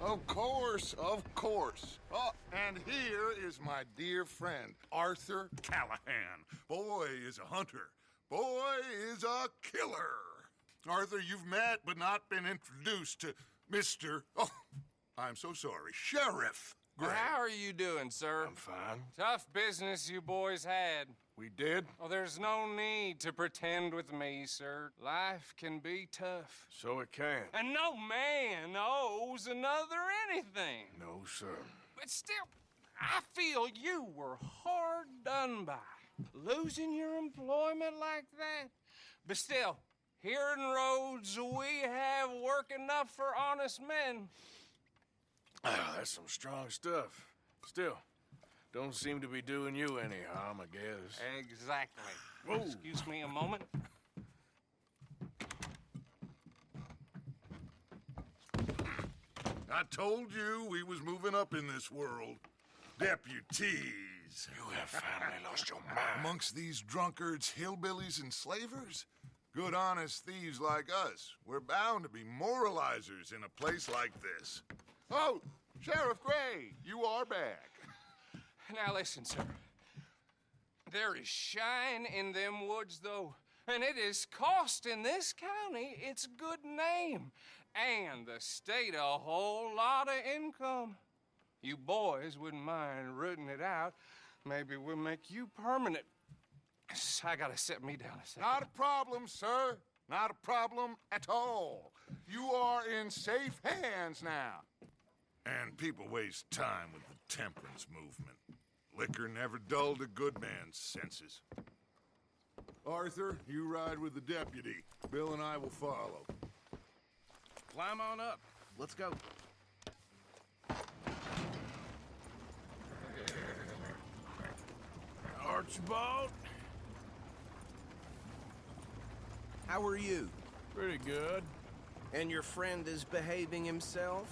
Of course, of course. Oh, and here is my dear friend, Arthur Callahan. Boy is a hunter. Boy is a killer. Arthur, you've met but not been introduced to Mr. Oh, I'm so sorry, Sheriff Gray. How are you doing, sir? I'm fine. Tough business you boys had. We did? Oh, there's no need to pretend with me, sir. Life can be tough. So it can. And no man owes another anything. No, sir. But still, I feel you were hard done by. Losing your employment like that. But still, here in Rhodes, we have work enough for honest men. Ah, that's some strong stuff. Still, don't seem to be doing you any harm, I guess. Exactly. Whoa. Excuse me a moment. I told you we was moving up in this world. Deputies. You have finally lost your mind. Amongst these drunkards, hillbillies, and slavers? Good honest thieves like us. We're bound to be moralizers in a place like this. Oh, Sheriff Gray, you are back. Now listen, sir. There is shine in them woods, though, and it is costing this county its good name and the state a whole lot of income. You boys wouldn't mind rooting it out. Maybe we'll make you permanent. I gotta set me down a second. Not a problem, sir. Not a problem at all. You are in safe hands now. And people waste time with the temperance movement. Liquor never dulled a good man's senses. Arthur, you ride with the deputy. Bill and I will follow. Climb on up. Let's go. Archibald? How are you? Pretty good. And your friend is behaving himself?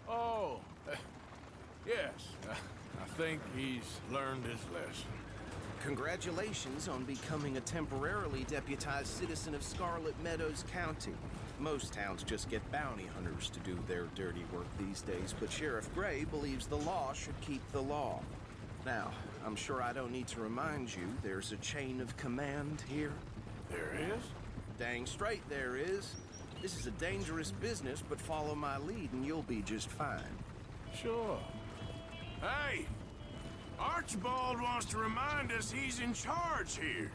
Oh, yes. I think he's learned his lesson. Congratulations on becoming a temporarily deputized citizen of Scarlet Meadows County. Most towns just get bounty hunters to do their dirty work these days, but Sheriff Gray believes the law should keep the law. Now, I'm sure I don't need to remind you there's a chain of command here. There is? Dang straight there is. This is a dangerous business, but follow my lead and you'll be just fine. Sure. Hey! Archibald wants to remind us he's in charge here.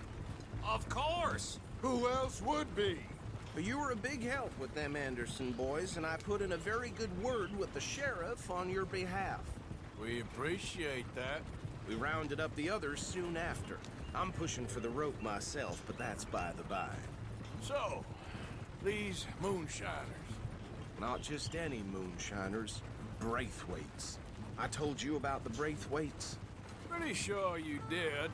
Of course. Who else would be? But you were a big help with them Anderson boys, and I put in a very good word with the sheriff on your behalf. We appreciate that. We rounded up the others soon after. I'm pushing for the rope myself, but that's by the by. So, these moonshiners. Not just any moonshiners, Brathewates. I told you about the Brathewates. Pretty sure you did.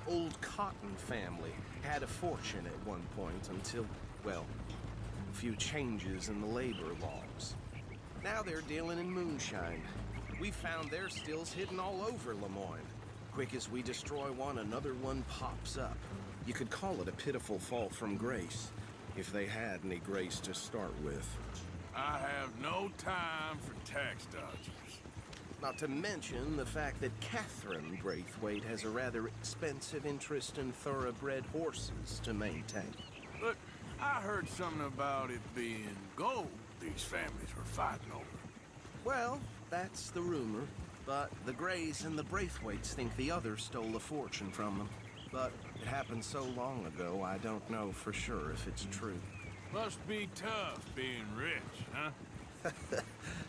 Old Cotton family had a fortune at one point until, well, a few changes in the labor laws. Now they're dealing in moonshine. We found their stills hidden all over Lemoyne. Quick as we destroy one, another one pops up. You could call it a pitiful fall from grace, if they had any grace to start with. I have no time for tax dodgers. Not to mention the fact that Catherine Braithwaite has a rather expensive interest in thoroughbred horses to maintain. Look, I heard something about it being gold these families were fighting over. Well, that's the rumor. But the Grays and the Braithwaites think the others stole a fortune from them. But it happened so long ago, I don't know for sure if it's true. Must be tough being rich, huh?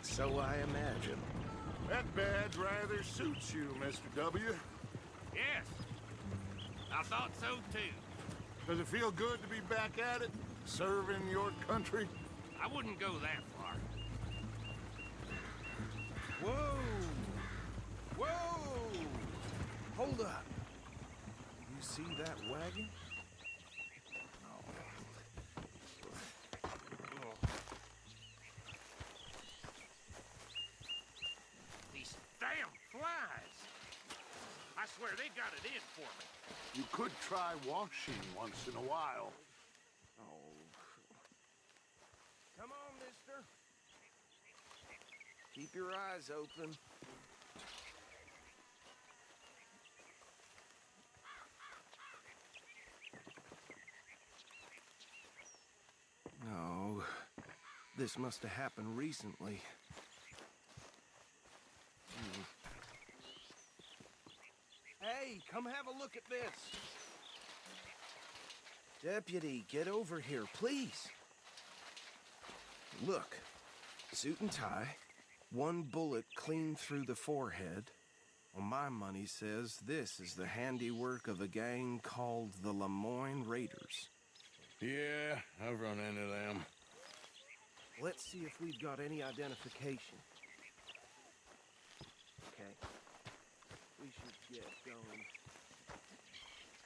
So I imagine. That badge rather suits you, Mr. W. Yes, I thought so too. Does it feel good to be back at it? Serving your country? I wouldn't go that far. Whoa! Whoa! Hold up. You see that wagon? These damn flies. I swear they got it in for me. You could try washing once in a while. Oh. Come on, mister. Keep your eyes open. No, this must have happened recently. Hey, come have a look at this. Deputy, get over here, please. Look, suit and tie, one bullet clean through the forehead. Well, my money says this is the handiwork of a gang called the Lemoyne Raiders. Yeah, I've run into them. Let's see if we've got any identification. Okay. We should get going.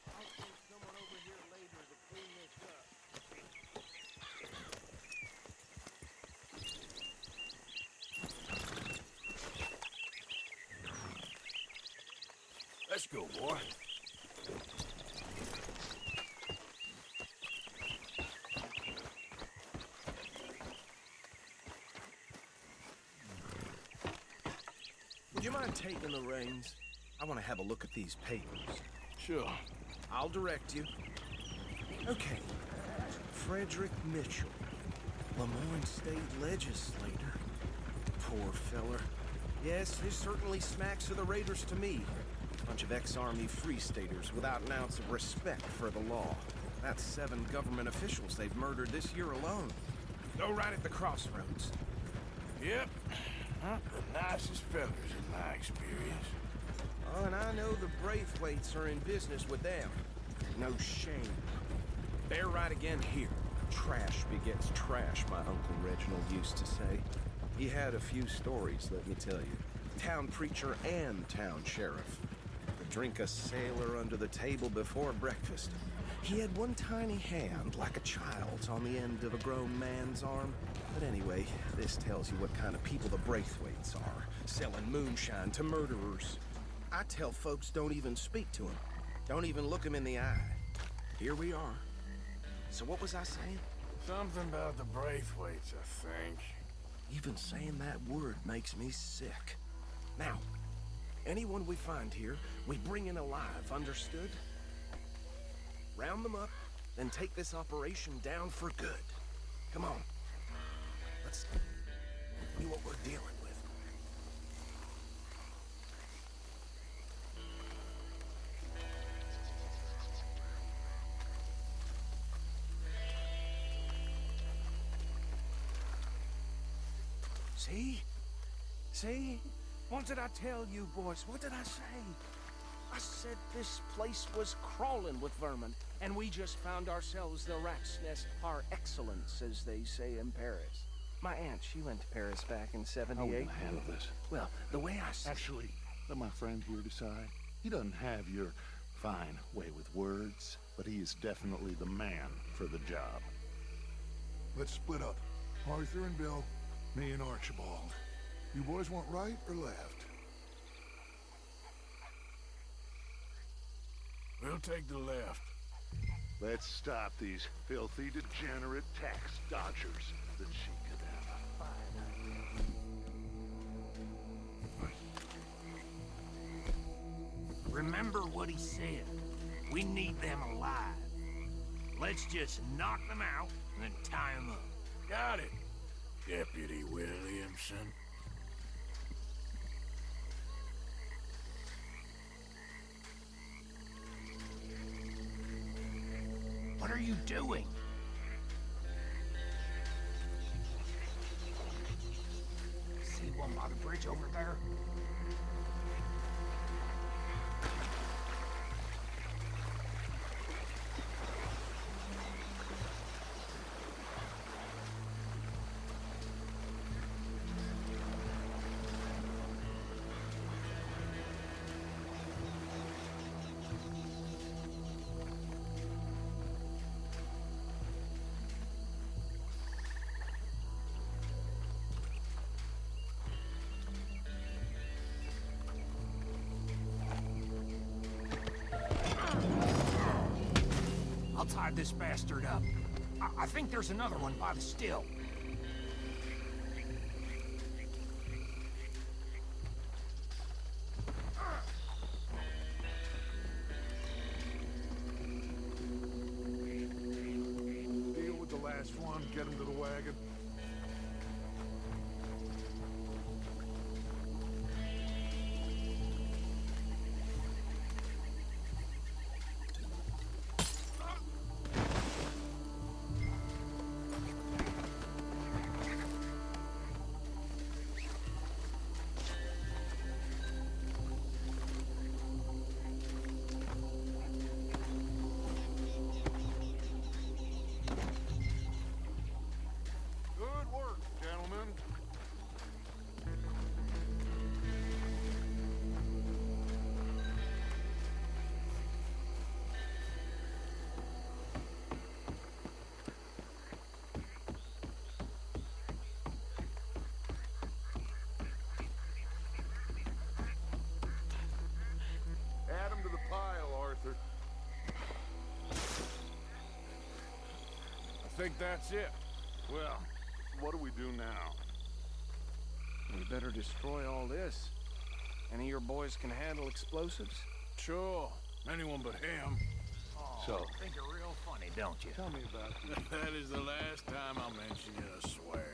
I'll send someone over here later to clean this up. Let's go, boy. Would you mind taking the reins? I want to have a look at these papers. Sure. I'll direct you. Okay. Frederick Mitchell, Lemoyne State Legislator. Poor feller. Yes, this certainly smacks of the Raiders to me. Bunch of ex-Army Free Staters without an ounce of respect for the law. That's 7 government officials they've murdered this year alone. Go right at the crossroads. Yep. Not the nicest fellas in my experience. Oh, and I know the Brathewates are in business with them. No shame. Bear right again here. Trash begets trash, my Uncle Reginald used to say. He had a few stories, let me tell you. Town preacher and town sheriff. Could drink a sailor under the table before breakfast. He had one tiny hand, like a child's, on the end of a grown man's arm. But anyway, this tells you what kind of people the Braithwaites are. Selling moonshine to murderers. I tell folks don't even speak to him. Don't even look him in the eye. Here we are. So what was I saying? Something about the Braithwates, I think. Even saying that word makes me sick. Now, anyone we find here, we bring in alive, understood? Round them up, then take this operation down for good. Come on. Let's see what we're dealing with. See? See? What did I tell you, boys? What did I say? I said this place was crawling with vermin, and we just found ourselves the rat's nest par excellence, as they say in Paris. My aunt, she went to Paris back in '78. How are we gonna handle this? Well, the way I see Actually, let my friend here decide. He doesn't have your fine way with words, but he is definitely the man for the job. Let's split up. Arthur and Bill, me and Archibald. You boys want right or left? We'll take the left. Let's stop these filthy, degenerate tax dodgers. The cheek of them. Remember what he said. We need them alive. Let's just knock them out and then tie them up. Got it, Deputy Williamson. What are you doing? See one by the bridge over there? I'll tie this bastard up. I think there's another one by the still. last one. Get him to the wagon. Good work, gentlemen. Add him to the pile, Arthur. I think that's it. Well, what do we do now? We better destroy all this. Any of your boys can handle explosives? Sure. Anyone but him. So, Think you're real funny, don't you? tell me about it. That is the last time I'll mention you, I swear.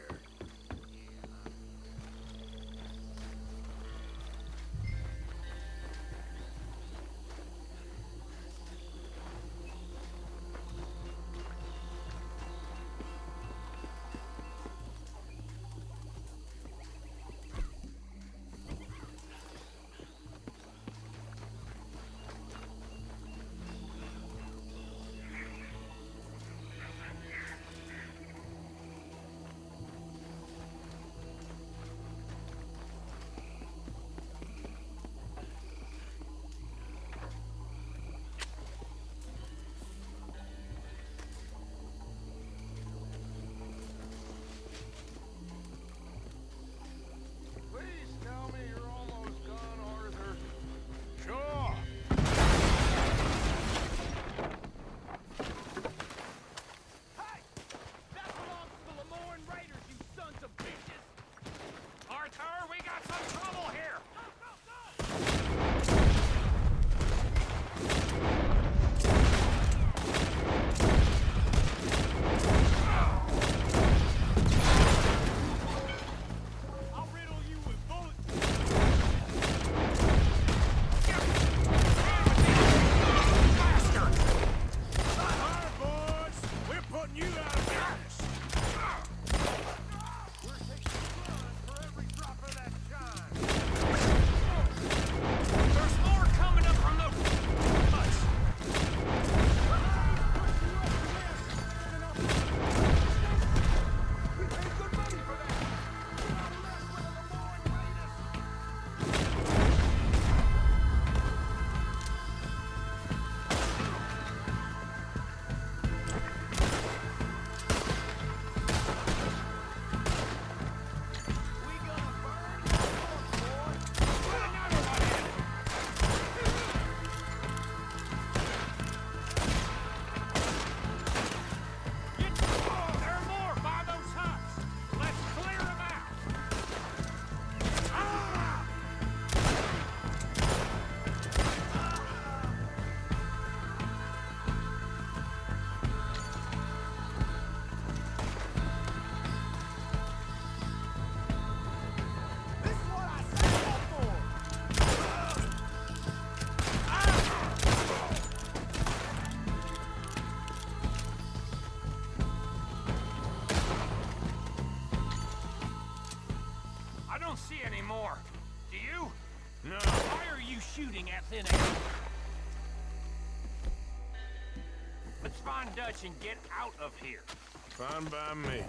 Please tell me you're almost gone, Arthur. Sure. Hey! That belongs to the Lemoyne Raiders, you sons of bitches! Arthur, we got some trouble here! Go, go, go! I'll riddle you with bullets! All right, boys. We're putting you out of business. We're taking blood for every drop of that shine. There's more coming up from the huts! We paid good money for that. We're not mess with the Lemoyne Raiders. We gonna burn your boys. Put another one in! There are more by those huts! Let's clear them out! Ah! This is what I signed up for. I don't see any more. Do you? No. Why are you shooting at thin air? Let's find Dutch and get out of here. Fine by me.